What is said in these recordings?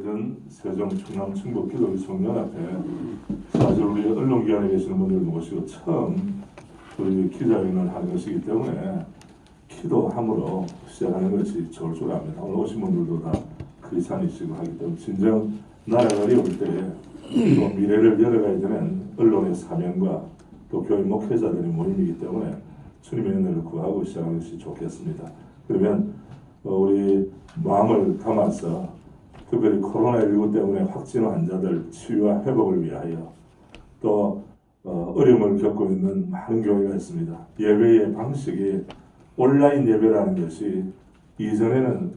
대전, 세종, 충남, 충북 기독교 청년앞에 사실 우리 언론기관에 계시는 분들 모시고 처음 우리 기자회견을 하는 것이기 때문에 기도함으로 시작하는 것이 좋을 줄 압니다. 오늘 오신 분들도 다 크리스찬이시고 하기 때문에 진정 나라가 어려울 때에 또 미래를 열어가야 되는 언론의 사명과 또 교회 목회자들의 모임이기 때문에 주님의 은혜를 구하고 시작하는 것이 좋겠습니다. 그러면 우리 마음을 담아서 특별히 코로나19 때문에 확진 환자들 치유와 회복을 위하여 또 어려움을 겪고 있는 많은 교회가 있습니다. 예배의 방식이 온라인 예배라는 것이 이전에는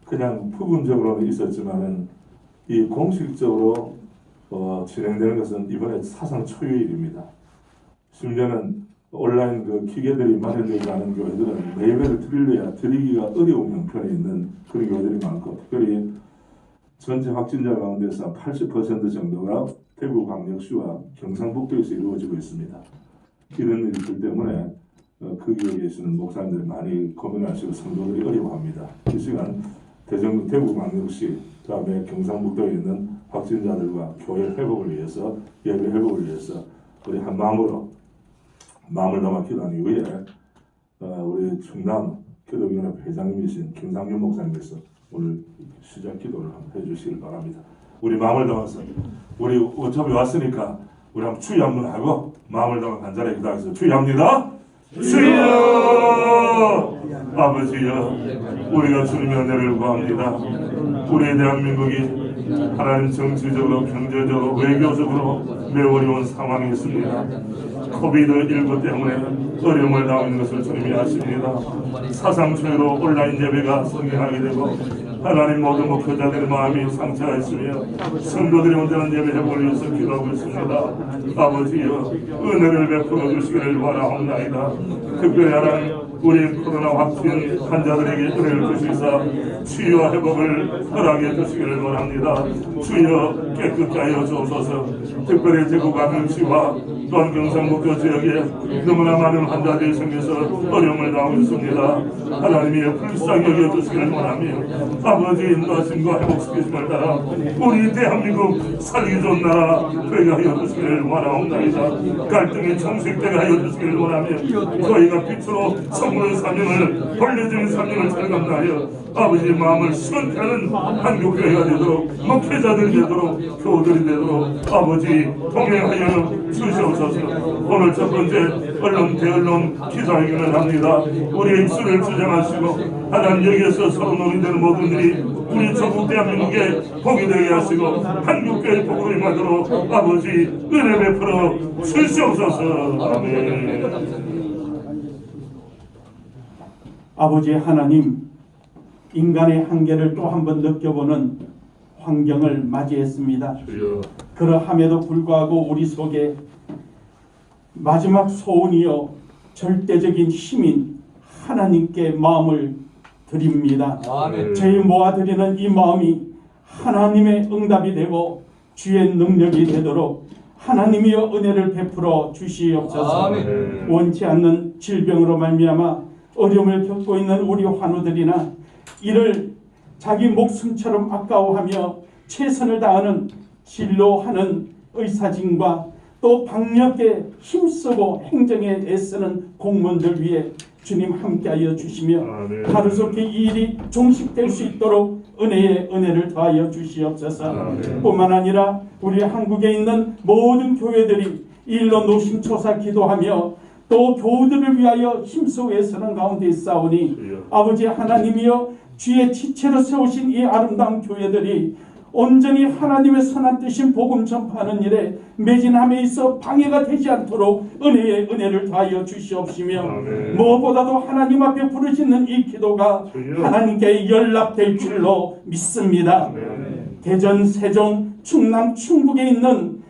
그냥 부분적으로는 있었지만은 이 공식적으로 진행되는 것은 이번에 사상 초유의 일입니다. 심지어는 온라인 그 기계들이 마련되지 않은 교회들은 예배를 드리기가 어려운 형편에 있는 그런 교회들이 많고, 특별히 전체 확진자 가운데서 80% 정도가 대구광역시와 경상북도에서 이루어지고 있습니다. 이런 일들 때문에 그 교회에 계시는 목사님들이 많이 고민하시고 성도들이 어려워합니다. 이 시간 대구광역시 그다음에 경상북도에 있는 확진자들과 교회 회복을 위해서, 예배 회복을 위해서 우리 한 마음으로 마음을 담아 기도한 이후에 우리 충남 기독교연합 회장님이신 김상윤 목사님께서 오늘 시작 기도를 한번 해주시길 바랍니다. 우리 마음을 담아서, 우리 어차피 왔으니까 우리 한번 주의 한번 하고 마음을 담아 간절히 기도하겠습니다. 주의합니다. 주여! 아버지여, 우리가 주님의 은혜를 구합니다. 우리 대한민국이 하나님 정치적으로, 경제적으로, 외교적으로 매우 어려운 상황이 있습니다. 코비드19 때문에 어려움을 당하고 있는 것을 주님이 아십니다. 사상초유로 온라인 예배가 성행하게 되고 하나님 모든 목회자들의 마음이 상처가 있으며 성도들이 온전한 예배 회복을 위해서 기도하고 있습니다. 아버지여, 은혜를 베풀어 주시기를 바라옵나이다. 특별히 하나님 우리 코로나 확진 환자들에게 은혜를 주시사 치유와 회복을 허락해 주시기를 원합니다. 주여, 깨끗게 하여 주옵소서. 특별히 대구광역시와 또한 경상북도 지역에 너무나 많은 환자들이 생겨서 어려움을 당하고 있습니다. 하나님이 불쌍히 여겨 주시기를 원하며 아버지 인도하심과 회복시키심을 따라 우리 대한민국 살기 좋은 나라 되게 하여 주시기를 원하옵나이다. 갈등이 청색되게 하여 주시기를 원하며 저희가 빛으로 선물의 사명을, 벌려진 사명을 잘 감당하여 아버지의 마음을 시원케 하는 한국교회가 되도록, 목회자들이 되도록, 교우들이 되도록 아버지 동행하여 주시옵소서. 오늘 첫 번째 대언론 기자회견을 합니다. 우리의 입술을 주장하시고 하나님 여기에서 서로 논의되는 모든 일이 우리 전국 대한민국에 복이 되게 하시고 한국교회 복으로 임하도록 아버지 은혜 베풀어 주시옵소서. 아멘. 아버지 하나님, 인간의 한계를 또 한 번 느껴보는 환경을 맞이했습니다. 그러함에도 불구하고 우리 속에 마지막 소원이요 절대적인 힘인 하나님께 마음을 드립니다. 아멘. 저희 모아드리는 이 마음이 하나님의 응답이 되고 주의 능력이 되도록 하나님이여 은혜를 베풀어 주시옵소서. 아멘. 원치 않는 질병으로 말미암아 어려움을 겪고 있는 우리 환우들이나 이를 자기 목숨처럼 아까워하며 최선을 다하는 진로하는 의사진과 또 방역에 힘쓰고 행정에 애쓰는 공무원들 위해 주님 함께하여 주시며 하루속히 이 일이 종식될 수 있도록 은혜를 더하여 주시옵소서. 뿐만 아니라 우리 한국에 있는 모든 교회들이 이 일로 노심초사 기도하며 또 교우들을 위하여 힘쓰고 애쓰는 가운데 있사오니 아버지 하나님이여, 주의 지체로 세우신 이 아름다운 교회들이 온전히 하나님의 선한 뜻인 복음 전파하는 일에 매진함에 있어 방해가 되지 않도록 은혜를 더하여 주시옵시며 무엇보다도 하나님 앞에 부르짖는 이 기도가 하나님께 연락될 줄로 믿습니다. 대전, 세종, 충남, 충북에 있는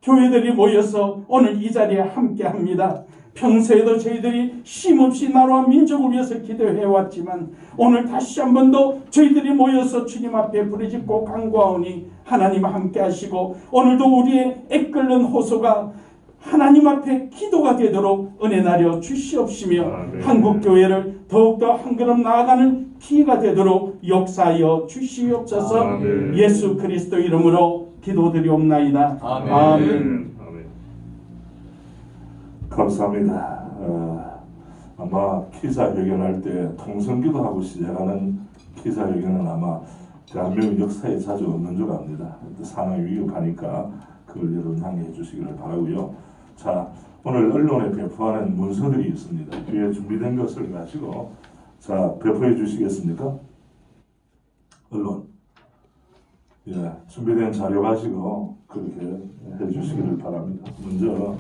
교회들이 모여서 오늘 이 자리에 함께합니다. 평소에도 저희들이 쉼없이 나라와 민족을 위해서 기도해왔지만 오늘 다시 한 번 더 저희들이 모여서 주님 앞에 부르짖고 간구하오니 하나님 함께 하시고 오늘도 우리의 애끓는 호소가 하나님 앞에 기도가 되도록 은혜 나려 주시옵시며 아멘. 한국교회를 더욱더 한 걸음 나아가는 기회가 되도록 역사하여 주시옵소서. 아멘. 예수 그리스도 이름으로 기도드리옵나이다. 아멘. 아멘. 아멘. 감사합니다. 아마 기자회견할 때 통성기도하고 시작하는 기자회견은 아마 대한민국 역사에 자주 없는 줄 압니다. 상황이 위급하니까 그걸 여러분 양해해 주시기를 바라고요. 자, 오늘 언론에 배포하는 문서들이 있습니다. 뒤에 준비된 것을 가지고 자 배포해 주시겠습니까? 언론. 예, 준비된 자료 가지고 그렇게 해 주시기를 바랍니다. 먼저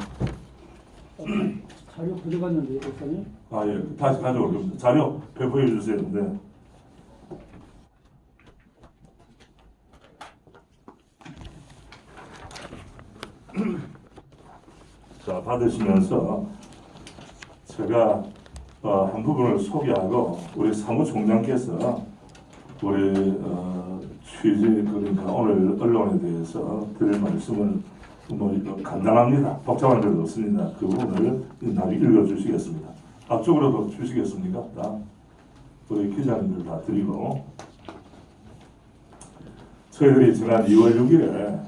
자료 가져갔는데 목사님? 예, 다시 가져올 겁니다. 자료 배포해 주세요. 네. 자, 받으시면서 제가 한 부분을 소개하고 우리 사무총장께서 우리 취지 그러니까 오늘 언론에 대해서 드릴 말씀을 뭐 간단합니다. 복잡한 데도 없습니다. 그 부분을 나중에 읽어주시겠습니다. 앞쪽으로도 주시겠습니까? 다 우리 기자님들 다 드리고 저희들이 지난 2월 6일에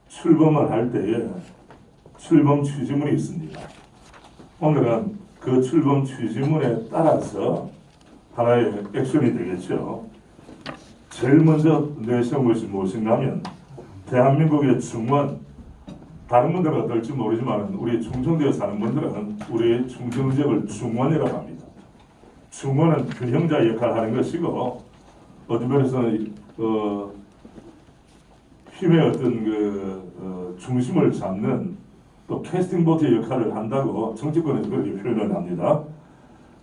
출범을 할 때에 출범 취지문이 있습니다. 오늘은 그 출범 취지문에 따라서 하나의 액션이 되겠죠. 제일 먼저 내세운 것이 무엇인가 하면 대한민국의 중원, 다른 분들은 어떨지 모르지만 우리 충청도에 사는 분들은 우리 충청 지역을 중원이라고 합니다. 중원은 균형자 역할을 하는 것이고 어떤 면에서는 힘의 어떤 중심을 잡는 또 캐스팅 보트의 역할을 한다고 정치권에서 그렇게 표현을 합니다.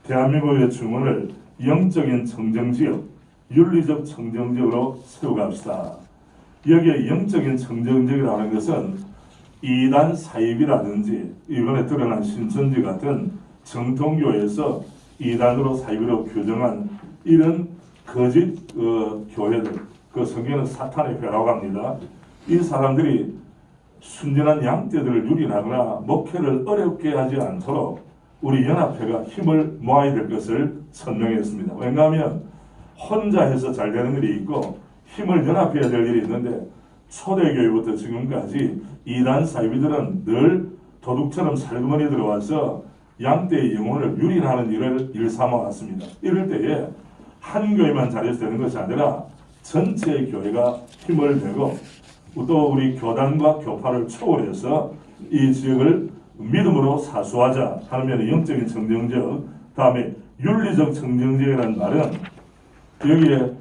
대한민국의 중원을 영적인 청정지역, 윤리적 청정지역으로 세워갑시다. 여기에 영적인 청정지역이라는 것은 이단 사입이라든지 이번에 드러난 신천지 같은 정통교회에서 이단으로 사입으로 규정한 이런 거짓 교회들, 그 성경은 사탄의 회라고 합니다. 이 사람들이 순전한 양떼들을 유린하거나 목회를 어렵게 하지 않도록 우리 연합회가 힘을 모아야 될 것을 설명했습니다. 왜냐하면 혼자 해서 잘 되는 일이 있고 힘을 연합해야 될 일이 있는데 초대교회부터 지금까지 이단 사이비들은 늘 도둑처럼 살그머니 들어와서 양떼의 영혼을 유린하는 일을 일삼아왔습니다. 이럴 때에 한 교회만 잘해서 되는 것이 아니라 전체 교회가 힘을 내고 또 우리 교단과 교파를 초월해서 이 지역을 믿음으로 사수하자 하는 면의 영적인 청정적, 다음에 윤리적 청정적이라는 말은 여기에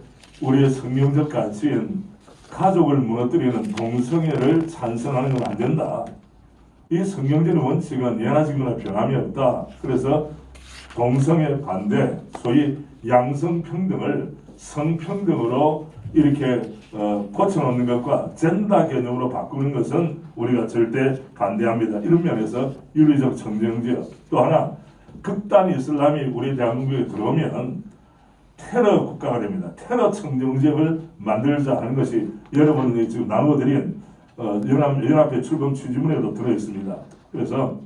우리의 성경적 가치인 가족을 무너뜨리는 동성애를 찬성하는 건 안 된다. 이 성경적인 원칙은 예나 지금이나 변함이 없다. 그래서 동성애 반대, 소위 양성평등을 성평등으로 이렇게 고쳐놓는 것과 젠더 개념으로 바꾸는 것은 우리가 절대 반대합니다. 이런 면에서 윤리적 청정지역, 또 하나 극단 이슬람이 우리 대한민국에 들어오면 테러 국가가 됩니다. 테러 청정지역을 만들자 하는 것이 여러분이 지금 나누어드린 연합회 출범 취지문에도 들어있습니다. 그래서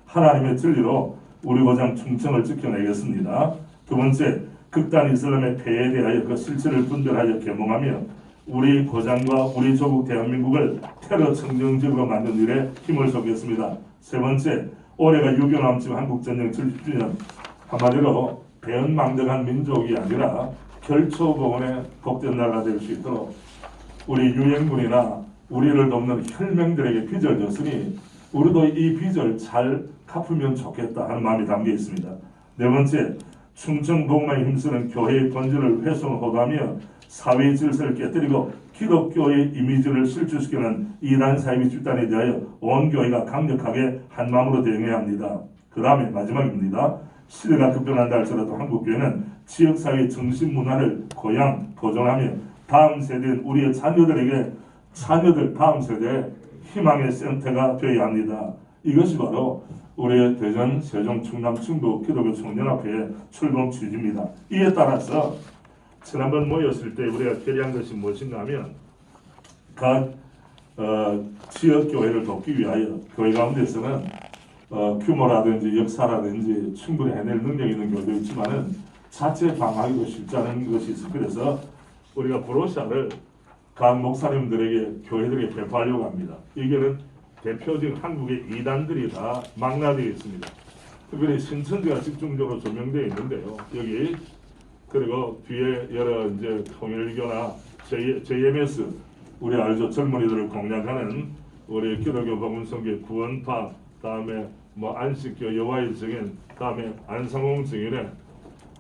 하나님의 진리로 우리 고장 충청을 지켜내겠습니다. 두 번째, 극단 이슬람의 폐해에 대하여 그 실체를 분별하여 계몽하며 우리 고장과 우리 조국 대한민국을 테러 청정지역으로 만든 일에 힘을 쏟겠습니다. 세 번째, 올해가 6.25 남침 한국전쟁 70주년, 한마디로 배은망덕한 민족이 아니라 결초보원의 복된 나라가 될 수 있도록 우리 유엔군이나 우리를 돕는 혈맹들에게 빚을 졌으니 우리도 이 빚을 잘 갚으면 좋겠다 하는 마음이 담겨 있습니다. 네 번째, 충청복음에 힘쓰는 교회의 본질을 훼손하며 사회 질서를 깨뜨리고 기독교의 이미지를 실추시키는 이단 사이비 집단에 대하여 온 교회가 강력하게 한마음으로 대응해야 합니다. 그 다음에 마지막입니다. 시대가 급변한다 할지라도 한국교회는 지역사회의 정신문화를 고양 보존하며 다음 세대인 우리의 자녀들 다음 세대의 희망의 센터가 되어야 합니다. 이것이 바로 우리의 대전, 세종, 충남, 충북 기독교 총연합회의 출범 취지입니다. 이에 따라서 지난번 모였을 때 우리가 결의한 것이 무엇인가 하면 각 지역 교회를 돕기 위하여 교회 가운데서는 규모라든지 역사라든지 충분히 해낼 능력이 있는 교회도 있지만은 자체 방하기도 쉽지 않은 것이 있어. 그래서 우리가 브로샤를 각 목사님들에게 교회들에게 배포하려고 합니다. 이게는 대표적인 한국의 이단들이 다 망라되어 있습니다. 특별히 신천지가 집중적으로 조명되어 있는데요. 여기 그리고 뒤에 여러 이제 통일교나 JMS 우리 알죠? 젊은이들을 공략하는 우리 기독교 복음성교 구원파, 다음에 뭐 안식교 여호와의 증인, 다음에 안상홍 증인회.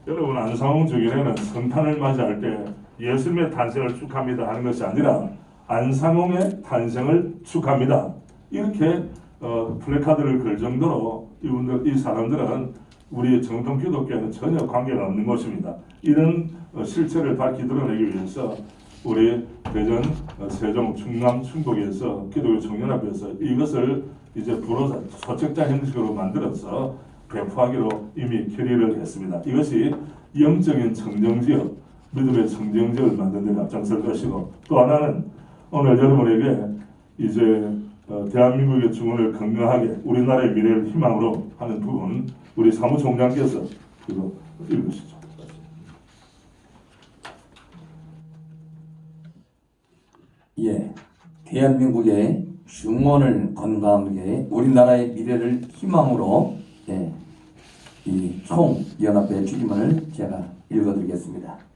여러분 안상홍 증인회는 성탄을 맞이할 때 예수님의 탄생을 축하합니다 하는 것이 아니라 안상홍의 탄생을 축하합니다. 이렇게 플래카드를 걸 정도로 이 사람들은 우리 정통 기독교에는 전혀 관계가 없는 것입니다. 이런 실체를 밝히 드러내기 위해서 우리 대전, 세종, 충남, 충북에서 기독교 청년합에서 이것을 이제 브로자, 소책자 형식으로 만들어서 배포하기로 이미 결의를 했습니다. 이것이 영적인 청정지역, 믿음의 청정지역을 만드는 데 앞장설 것이고, 또 하나는 오늘 여러분에게 이제 대한민국의 주문을 건강하게 우리나라의 미래를 희망으로 하는 부분 우리 사무총장께서 이거 읽으시죠. 예, 대한민국의 중원을 건강하게 우리나라의 미래를 희망으로 이 총연합회 주임을 제가 읽어드리겠습니다.